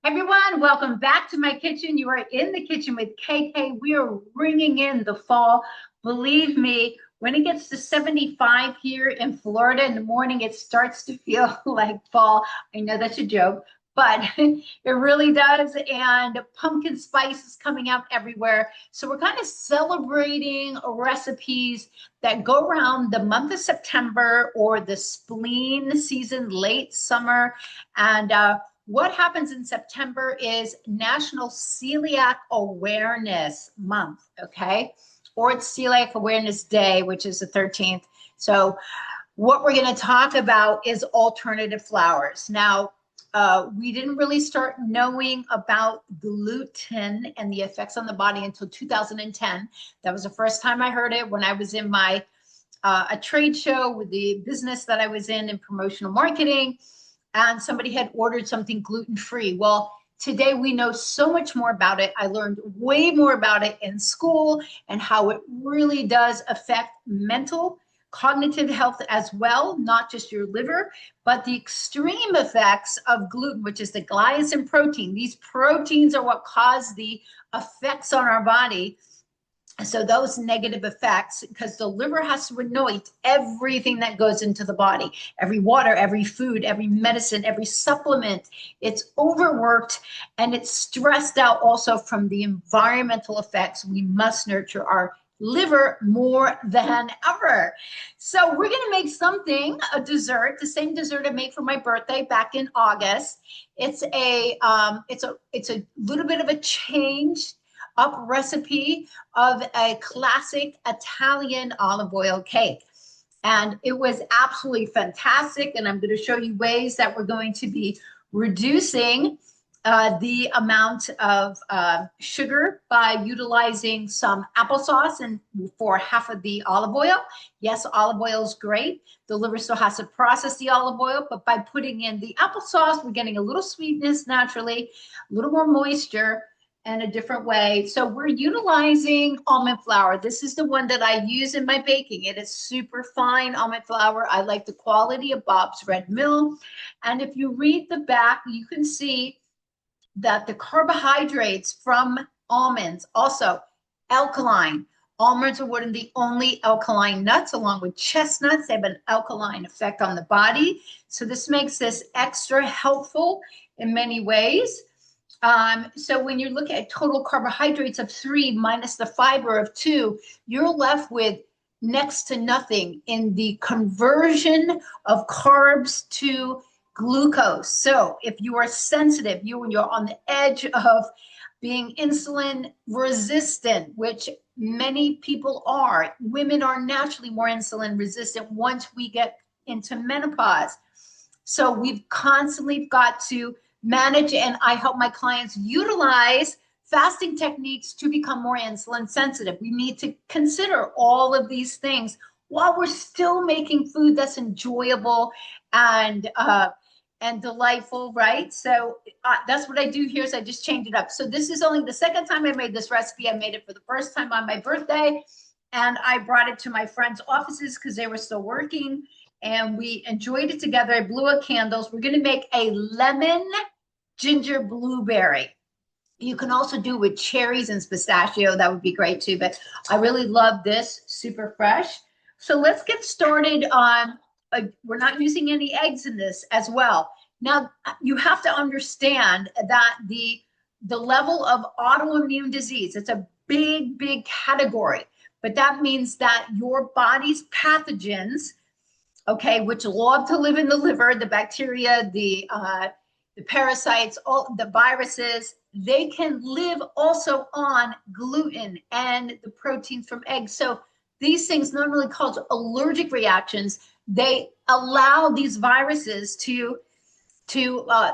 Everyone, welcome back to my kitchen. You are in the kitchen with KK. We are bringing in the fall. Believe me, when it gets to 75 here in Florida in the morning, it starts to feel like fall. I know that's a joke, but it really does. And pumpkin spice is coming out everywhere. So we're kind of celebrating recipes that go around the month of September or the spleen season, late summer. And what happens in September is National Celiac Awareness Month, okay? Or it's Celiac Awareness Day, which is the 13th. So what we're going to talk about is alternative flours. Now, we didn't really start knowing about gluten and the effects on the body until 2010. That was the first time I heard it when I was in my a trade show with the business that I was in promotional marketing, and somebody had ordered something gluten-free. Well, today we know so much more about it. I learned way more about it in school and how it really does affect mental, cognitive health as well, not just your liver, but the extreme effects of gluten, which is the gliadin protein. These proteins are what cause the effects on our body. So those negative effects, because the liver has to anoint everything that goes into the body, every water, every food, every medicine, every supplement. It's overworked and it's stressed out also from the environmental effects. We must nurture our liver more than ever. So we're going to make something, a dessert, the same dessert I made for my birthday back in August. It's a little bit of a change up recipe of a classic Italian olive oil cake. And it was absolutely fantastic. And I'm going to show you ways that we're going to be reducing the amount of sugar by utilizing some applesauce and for half of the olive oil. Yes, olive oil is great. The liver still has to process the olive oil, but by putting in the applesauce, we're getting a little sweetness naturally, a little more moisture, and a different way. So we're utilizing almond flour. This is the one that I use in my baking. It is super fine almond flour. I like the quality of Bob's Red Mill. And if you read the back, you can see that the carbohydrates from almonds, also alkaline. Almonds are one of the only alkaline nuts, along with chestnuts. They have an alkaline effect on the body. So this makes this extra helpful in many ways. So when you look at total carbohydrates of 3 minus the fiber of 2, you're left with next to nothing in the conversion of carbs to glucose. So if you are sensitive, you're on the edge of being insulin resistant, which many people are. Women are naturally more insulin resistant once we get into menopause. So we've constantly got to manage, and I help my clients utilize fasting techniques to become more insulin sensitive. We need to consider all of these things while we're still making food that's enjoyable and delightful, right? So that's what I do here is I just change it up. So this is only the second time I made this recipe. I made it for the first time on my birthday, and I brought it to my friends' offices because they were still working, and we enjoyed it together. I blew out candles. We're going to make a lemon ginger blueberry. You can also do with cherries and pistachio. That would be great too, but I really love this, super fresh. So let's get started on, we're not using any eggs in this as well. Now, you have to understand that the level of autoimmune disease, it's a big, big category, but that means that your body's pathogens, okay, which love to live in the liver, the bacteria, the parasites, all the viruses, they can live also on gluten and the proteins from eggs. So these things not only cause allergic reactions, they allow these viruses to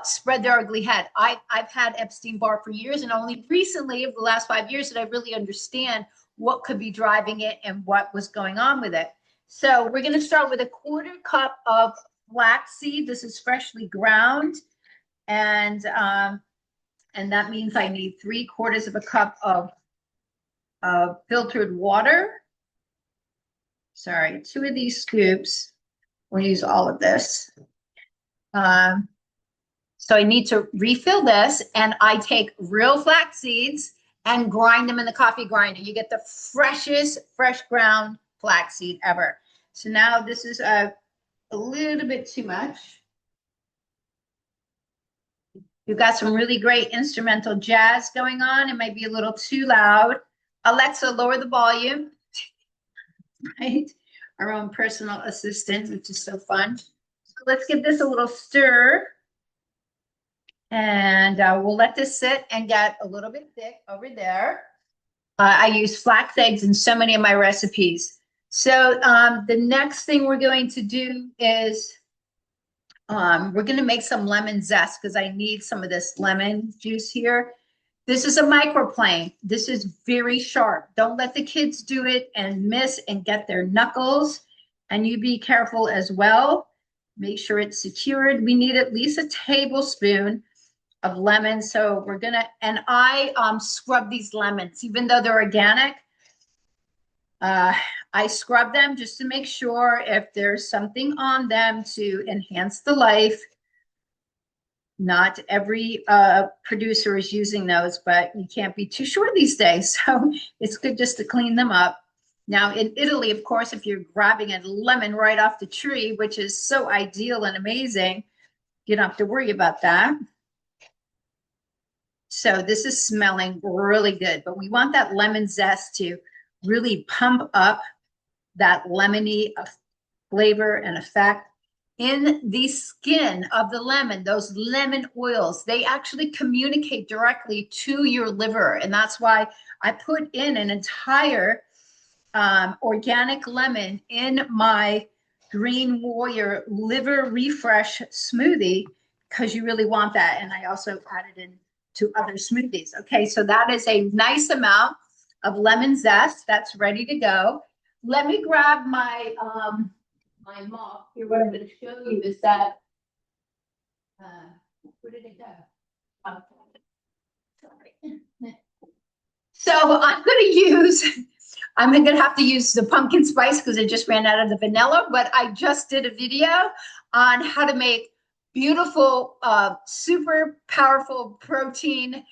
spread their ugly head. I've had Epstein-Barr for years, and only recently, over the last 5 years, did I really understand what could be driving it and what was going on with it. So we're going to start with 1/4 cup of flaxseed. This is freshly ground. And that means I need 3/4 of a cup of filtered water. Sorry, 2 of these scoops. We'll use all of this. So I need to refill this, and I take real flax seeds and grind them in the coffee grinder. You get the freshest, fresh ground flaxseed ever. So now this is a little bit too much. You've got some really great instrumental jazz going on. It might be a little too loud. Alexa, lower the volume, right? Our own personal assistant, which is so fun. So let's give this a little stir. And we'll let this sit and get a little bit thick over there. I use flax eggs in so many of my recipes. So the next thing we're going to do is we're going to make some lemon zest because I need some of this lemon juice here. This is a microplane. This is very sharp. Don't let the kids do it and miss and get their knuckles. And you be careful as well. Make sure it's secured. We need at least a tablespoon of lemon. So we're gonna, and I scrub these lemons, even though they're organic. I scrub them just to make sure if there's something on them to enhance the life. Not every producer is using those, but you can't be too sure these days. So it's good just to clean them up. Now in Italy, of course, if you're grabbing a lemon right off the tree, which is so ideal and amazing, you don't have to worry about that. So this is smelling really good, but we want that lemon zest to really pump up that lemony flavor and effect. In the skin of the lemon, those lemon oils, they actually communicate directly to your liver. And that's why I put in an entire organic lemon in my Green Warrior Liver Refresh smoothie, because you really want that. And I also added in to other smoothies. Okay, so that is a nice amount of lemon zest that's ready to go. Let me grab my my mop here. What I'm going to show you is that where did it go? Oh, sorry. So I'm going to have to use the pumpkin spice because I just ran out of the vanilla, but I just did a video on how to make beautiful, super powerful protein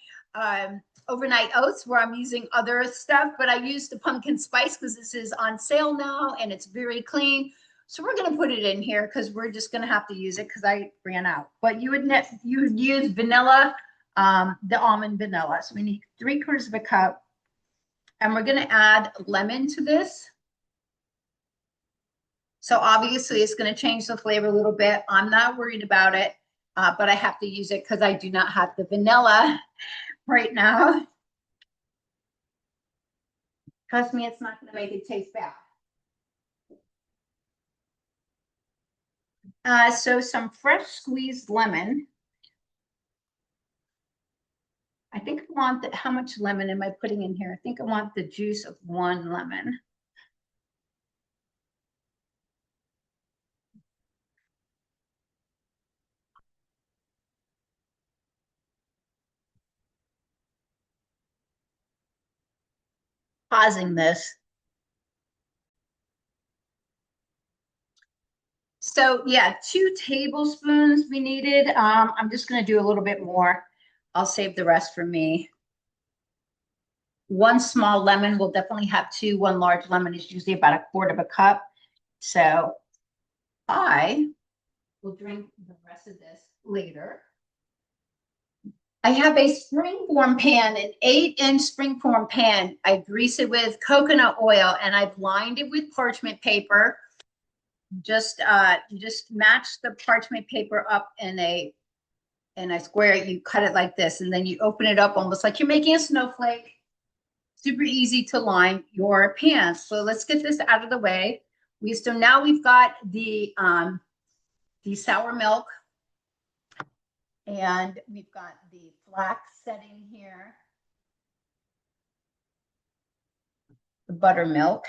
overnight oats where I'm using other stuff, but I used the pumpkin spice because this is on sale now and it's very clean. So we're going to put it in here because we're just going to have to use it because I ran out. But you would use vanilla, the almond vanilla. So we need 3/4 of a cup. And we're going to add lemon to this. So obviously it's going to change the flavor a little bit. I'm not worried about it, but I have to use it because I do not have the vanilla right now. Trust me, it's not going to make it taste bad. So some fresh squeezed lemon. I think I want the, how much lemon am I putting in here? I think I want the juice of 1 lemon. Pausing this. So yeah, 2 tablespoons we needed. I'm just going to do a little bit more. I'll save the rest for me. 1 small lemon will definitely have 2. 1 large lemon is usually about 1/4 of a cup. So I will drink the rest of this later. I have a springform pan, an 8-inch springform pan. I grease it with coconut oil and I've lined it with parchment paper. Just match the parchment paper up in a square. You cut it like this, and then you open it up almost like you're making a snowflake. Super easy to line your pan. So let's get this out of the way. So now we've got the sour milk, and we've got the flax setting here, the buttermilk.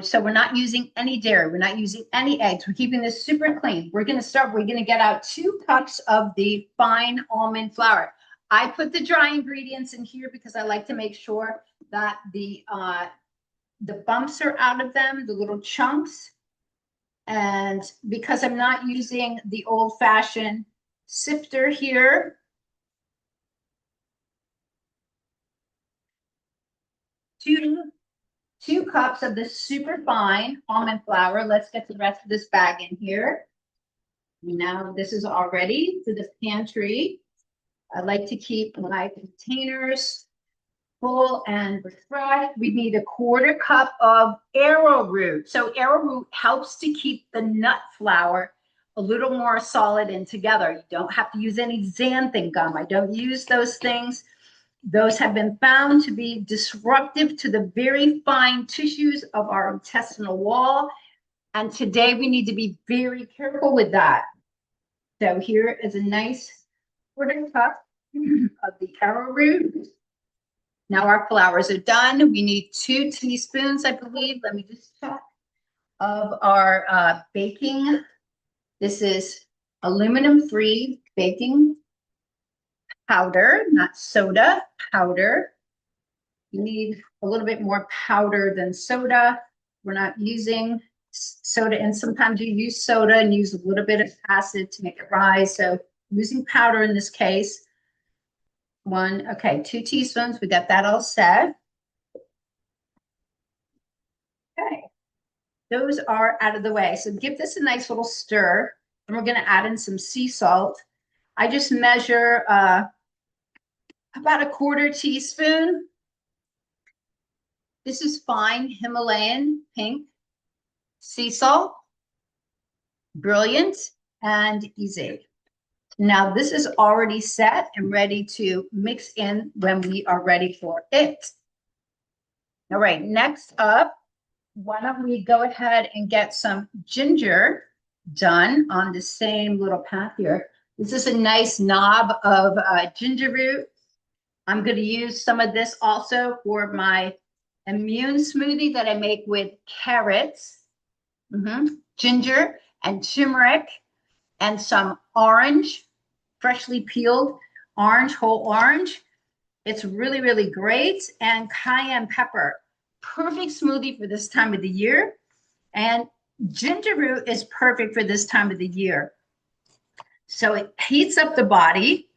So we're not using any dairy. We're not using any eggs. We're keeping this super clean. We're going to get out 2 cups of the fine almond flour. I put the dry ingredients in here because I like to make sure that the bumps are out of them, the little chunks. And because I'm not using the old-fashioned sifter here. Two cups of the super fine almond flour. Let's get the rest of this bag in here. Now this is all ready for the pantry. I like to keep my containers full and refreshed. We need a quarter cup of arrowroot. So arrowroot helps to keep the nut flour a little more solid and together. You don't have to use any xanthan gum. I don't use those things. Those have been found to be disruptive to the very fine tissues of our intestinal wall. And today we need to be very careful with that. So here is a nice quarter cup of the arrowroot. Now our flours are done. We need 2 teaspoons, I believe. Let me just check. Of our baking. This is aluminum-free baking powder, not soda, powder. You need a little bit more powder than soda. We're not using soda, and sometimes you use soda and use a little bit of acid to make it rise. So I'm using powder in this case. 2 teaspoons. We got that all set. Okay, those are out of the way. So give this a nice little stir, and we're going to add in some sea salt. I just measure about a quarter teaspoon. This is fine Himalayan pink sea salt. Brilliant and easy. Now this is already set and ready to mix in when we are ready for it. All right, next up, why don't we go ahead and get some ginger done on the same little path here. This is a nice knob of ginger root. I'm going to use some of this also for my immune smoothie that I make with carrots, ginger and turmeric, and some orange, freshly peeled orange, whole orange. It's really, really great. And cayenne pepper. Perfect smoothie for this time of the year. And ginger root is perfect for this time of the year. So it heats up the body.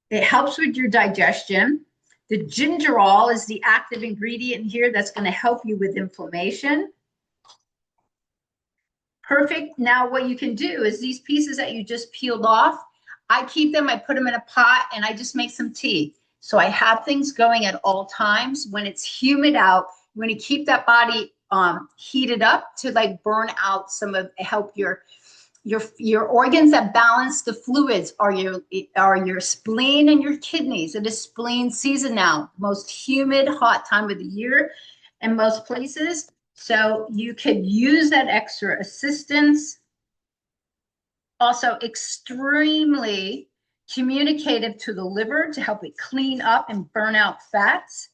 It helps with your digestion. The gingerol is the active ingredient here that's going to help you with inflammation. Perfect. Now what you can do is these pieces that you just peeled off, I keep them, I put them in a pot, and I just make some tea. So I have things going at all times. When it's humid out, you want to keep that body heated up to like burn out some of, help your organs that balance the fluids are your spleen and your kidneys. It is spleen season now, most humid, hot time of the year in most places. So you could use that extra assistance. Also extremely communicative to the liver to help it clean up and burn out fats.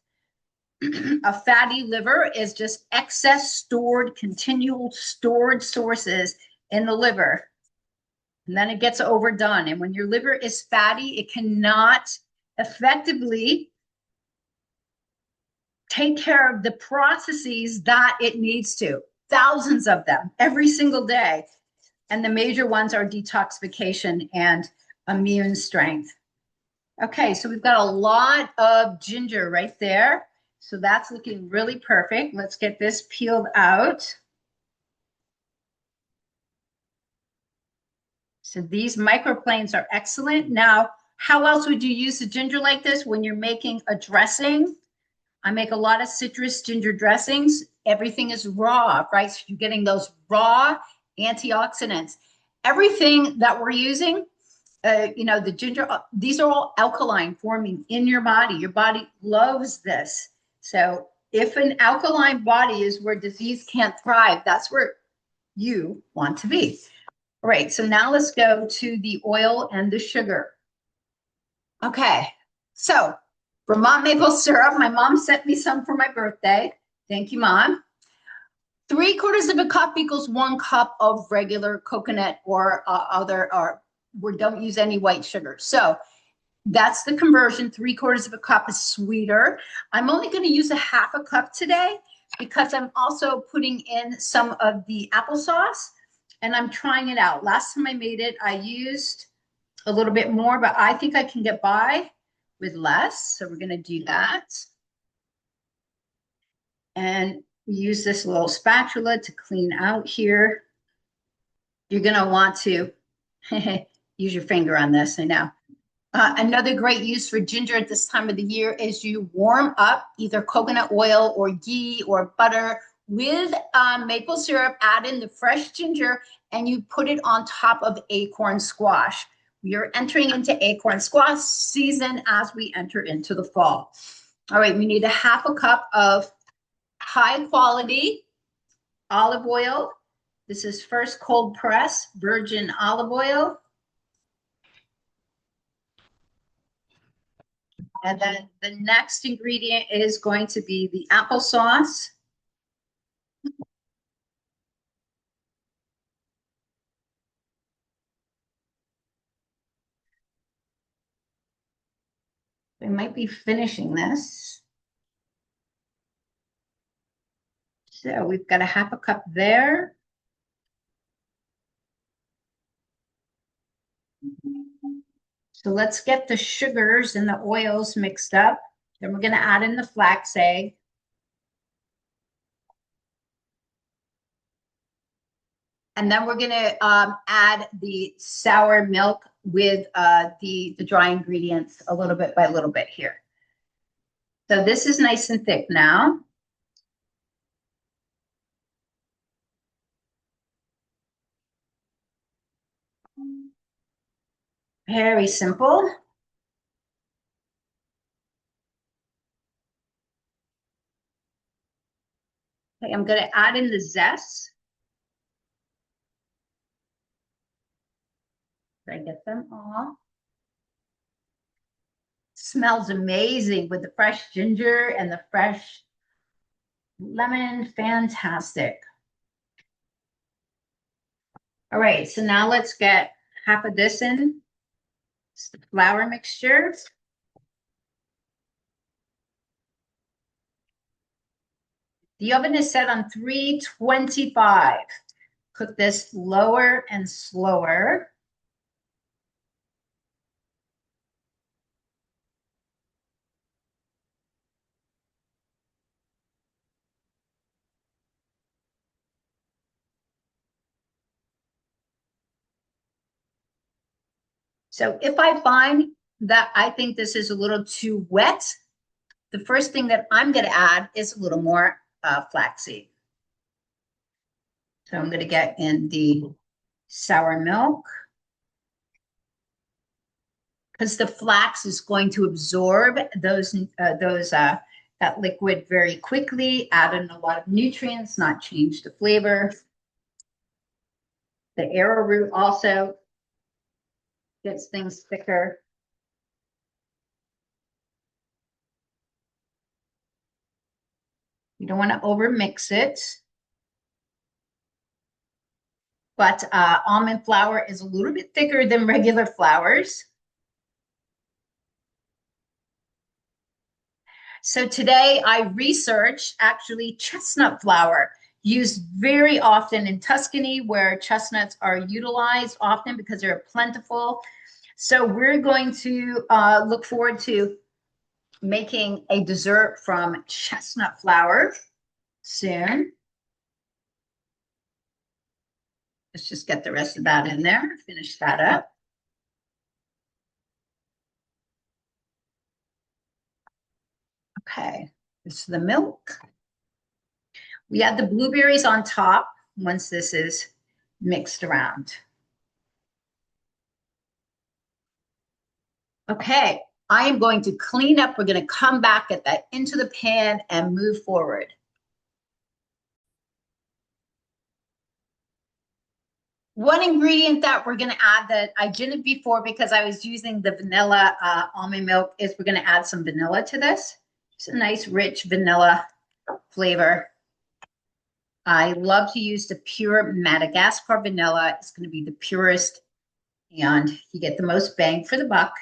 A fatty liver is just excess stored, continual stored sources in the liver. And then it gets overdone. And when your liver is fatty, it cannot effectively take care of the processes that it needs to. Thousands of them every single day. And the major ones are detoxification and immune strength. Okay, so we've got a lot of ginger right there. So that's looking really perfect. Let's get this peeled out. So these microplanes are excellent. Now, how else would you use the ginger like this when you're making a dressing? I make a lot of citrus ginger dressings. Everything is raw, right? So you're getting those raw antioxidants. Everything that we're using, the ginger, these are all alkaline forming in your body. Your body loves this. So if an alkaline body is where disease can't thrive, that's where you want to be. All right, so now let's go to the oil and the sugar. Okay, so Vermont maple syrup. My mom sent me some for my birthday. Thank you, Mom. 3/4 of a cup equals 1 cup of regular coconut or we don't use any white sugar. So that's the conversion. 3/4 of a cup is sweeter. I'm only going to use a 1/2 cup today because I'm also putting in some of the applesauce and I'm trying it out. Last time I made it, I used a little bit more, but I think I can get by with less. So we're going to do that. And we use this little spatula to clean out here. You're going to want to use your finger on this, I know. Another great use for ginger at this time of the year is you warm up either coconut oil or ghee or butter with maple syrup, add in the fresh ginger, and you put it on top of acorn squash. We are entering into acorn squash season as we enter into the fall. All right, we need a half a cup of high quality olive oil. This is first cold press virgin olive oil. And then the next ingredient is going to be the applesauce. We might be finishing this. So we've got a half a cup there. So let's get the sugars and the oils mixed up. Then we're going to add in the flax egg. And then we're going to add the sour milk with the dry ingredients a little bit by little bit here. So this is nice and thick now. Very simple. Okay, I'm going to add in the zest. Try to get them all. Smells amazing with the fresh ginger and the fresh lemon. Fantastic. All right, so now let's get half of this in. It's the flour mixture. The oven is set on 325. Cook this lower and slower. So if I find that I think this is a little too wet, the first thing that I'm going to add is a little more flaxseed. So I'm going to get in the sour milk, because the flax is going to absorb that liquid very quickly, add in a lot of nutrients, not change the flavor. The arrowroot also gets things thicker. You don't want to over mix it. But almond flour is a little bit thicker than regular flours. So today I researched actually chestnut flour, used very often in Tuscany, where chestnuts are utilized often because they're plentiful. So we're going to look forward to making a dessert from chestnut flour soon. Let's just get the rest of that in there, finish that up. Okay, this is the milk. We add the blueberries on top once this is mixed around. Okay, I am going to clean up. We're going to come back, get that into the pan and move forward. One ingredient that we're going to add that I didn't before because I was using the vanilla almond milk is we're going to add some vanilla to this. It's a nice rich vanilla flavor. I love to use the pure Madagascar vanilla. It's going to be the purest and you get the most bang for the buck.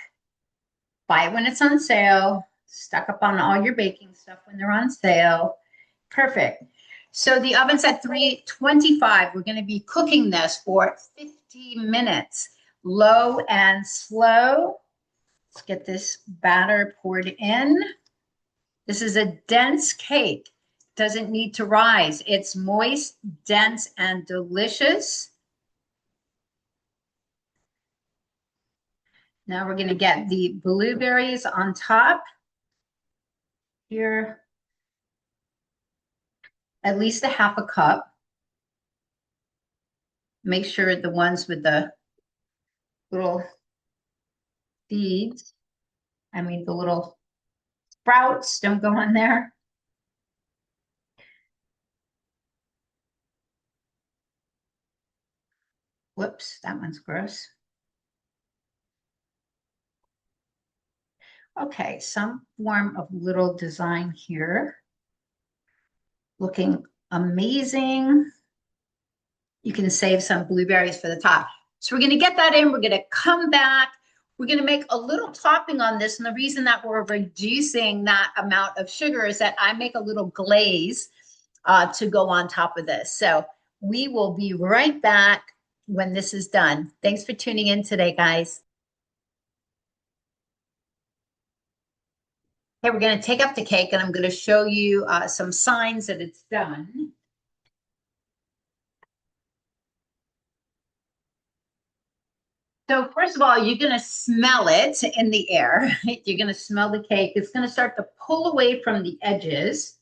Buy it when it's on sale. Stock up on all your baking stuff when they're on sale. Perfect. So the oven's at 325. We're going to be cooking this for 50 minutes. low and slow. Let's get this batter poured in. This is a dense cake. Doesn't need to rise. It's moist, dense, and delicious. Now we're going to get the blueberries on top. Here, at least a half a cup. Make sure the ones with the little seeds, the little sprouts don't go on there. Whoops, that one's gross. Okay, some form of little design here. Looking amazing. You can save some blueberries for the top. So we're going to get that in. We're going to come back. We're going to make a little topping on this. And the reason that we're reducing that amount of sugar is that I make a little glaze to go on top of this. So we will be right back when this is done. Thanks for tuning in today, guys. Okay, we're going to take up the cake and I'm going to show you some signs that it's done. So first of all, you're going to smell it in the air. You're going to smell the cake. It's going to start to pull away from the edges.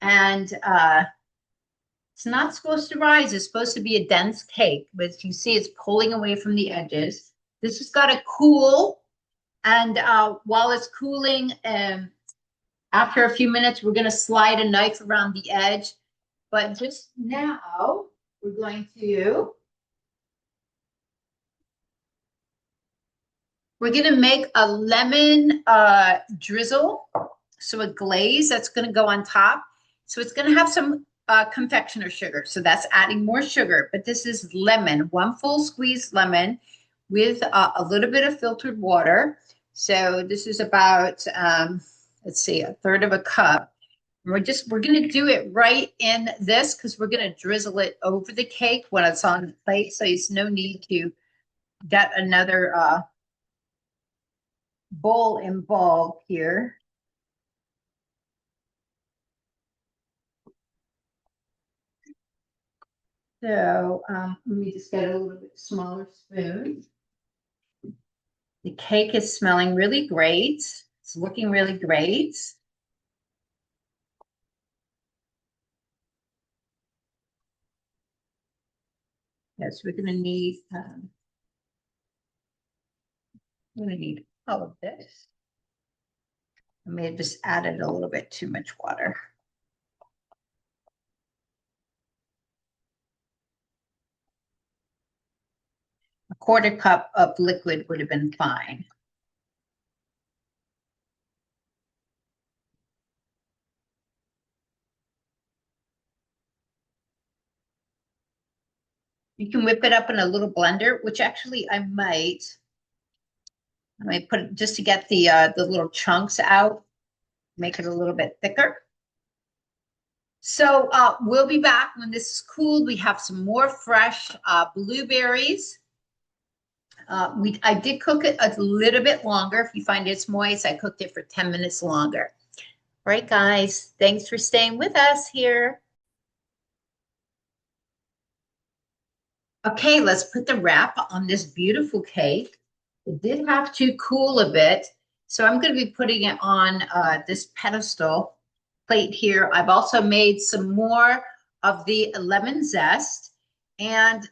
And it's not supposed to rise. It's supposed to be a dense cake. But you see it's pulling away from the edges. This has got to cool. And while it's cooling, after a few minutes, we're going to slide a knife around the edge. But just now, we're going to make a lemon drizzle, so a glaze that's going to go on top. So it's going to have some confectioner sugar, so that's adding more sugar. But this is lemon, 1 full squeezed lemon with a little bit of filtered water. So this is about, let's see, 1/3 of a cup. We're going to do it right in this because we're going to drizzle it over the cake when it's on the plate. So there's no need to get another bowl involved here. So let me just get a little bit smaller spoon. The cake is smelling really great. It's looking really great. Yes, we're going to need all of this. I may have just added a little bit too much water. A 1/4 cup of liquid would have been fine. You can whip it up in a little blender, which actually I might put it just to get the little chunks out, make it a little bit thicker. So we'll be back when this is cooled. We have some more fresh blueberries. I did cook it a little bit longer. If you find it's moist, I cooked it for 10 minutes longer. All right, guys, thanks for staying with us here. Okay, let's put the wrap on this beautiful cake. It did have to cool a bit, so I'm going to be putting it on this pedestal plate here. I've also made some more of the lemon zest and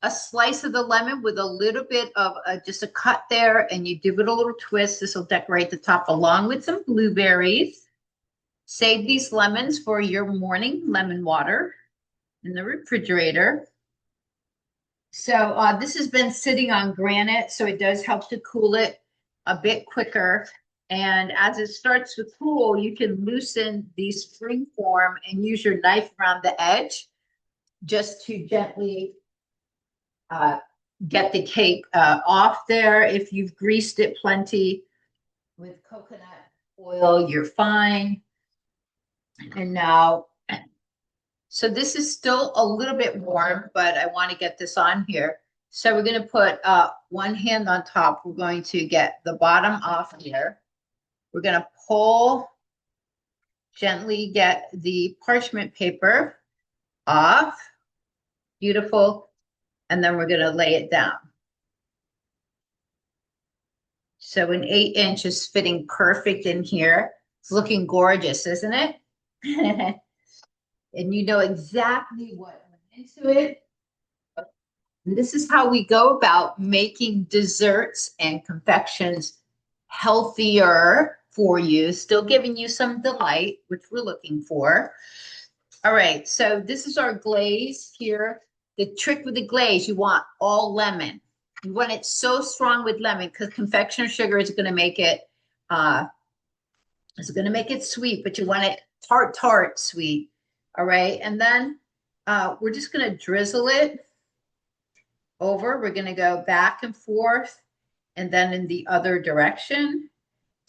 a slice of the lemon with a little bit of just a cut there, and you give it a little twist. This will decorate the top along with some blueberries. Save these lemons for your morning lemon water in the refrigerator. So this has been sitting on granite, so it does help to cool it a bit quicker. And as it starts to cool, you can loosen the spring form and use your knife around the edge just to gently get the cake off there. If you've greased it plenty with coconut oil, you're fine. And now, so this is still a little bit warm, but I want to get this on here. So we're going to put one hand on top. We're going to get the bottom off here. We're going to pull, gently get the parchment paper off. Beautiful. And then we're going to lay it down. So an 8-inch is fitting perfect in here. It's looking gorgeous, isn't it? And you know exactly what went into it. And this is how we go about making desserts and confections healthier for you, still giving you some delight, which we're looking for. All right, so this is our glaze here. The trick with the glaze, you want all lemon. You want it so strong with lemon because confectioner sugar is going to make it sweet, but you want it tart sweet. All right, and then we're just going to drizzle it over. We're going to go back and forth and then in the other direction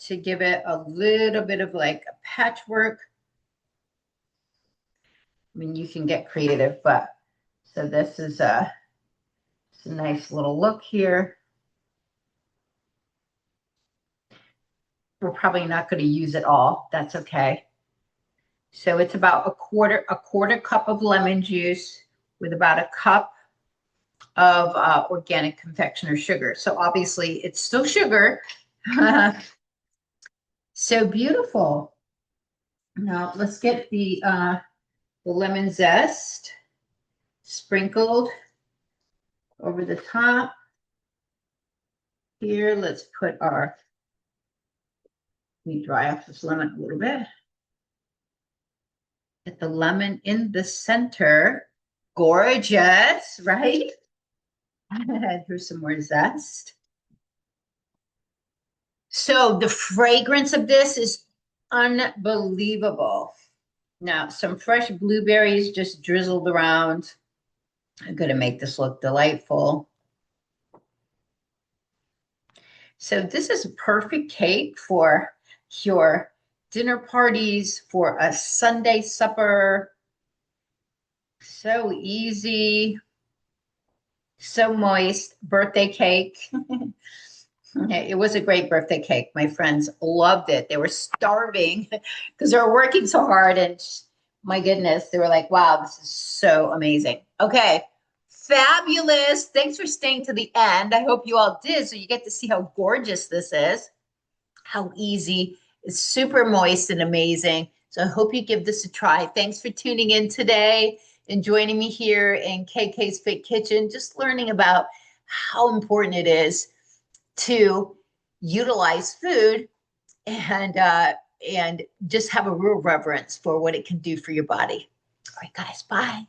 to give it a little bit of like a patchwork. I mean, you can get creative, but so this is it's a nice little look here. We're probably not going to use it all. That's okay. So it's about a quarter cup of lemon juice with about a cup of organic confectioner sugar. So obviously it's still sugar. So beautiful. Now let's get the lemon zest sprinkled over the top. Here, let's put our, let me dry off this lemon a little bit. Get the lemon in the center. Gorgeous, right? Here's some more zest. So the fragrance of this is unbelievable. Now, some fresh blueberries just drizzled around. I'm going to make this look delightful. So this is a perfect cake for your dinner parties, for a Sunday supper. So easy, so moist. Birthday cake. It was a great birthday cake. My friends loved it. They were starving because they were working so hard. And my goodness, they were like, wow, this is so amazing. Okay, fabulous. Thanks for staying to the end. I hope you all did. So you get to see how gorgeous this is, how easy. It's super moist and amazing. So I hope you give this a try. Thanks for tuning in today and joining me here in KK's Fit Kitchen, just learning about how important it is to utilize food and just have a real reverence for what it can do for your body. All right, guys, bye.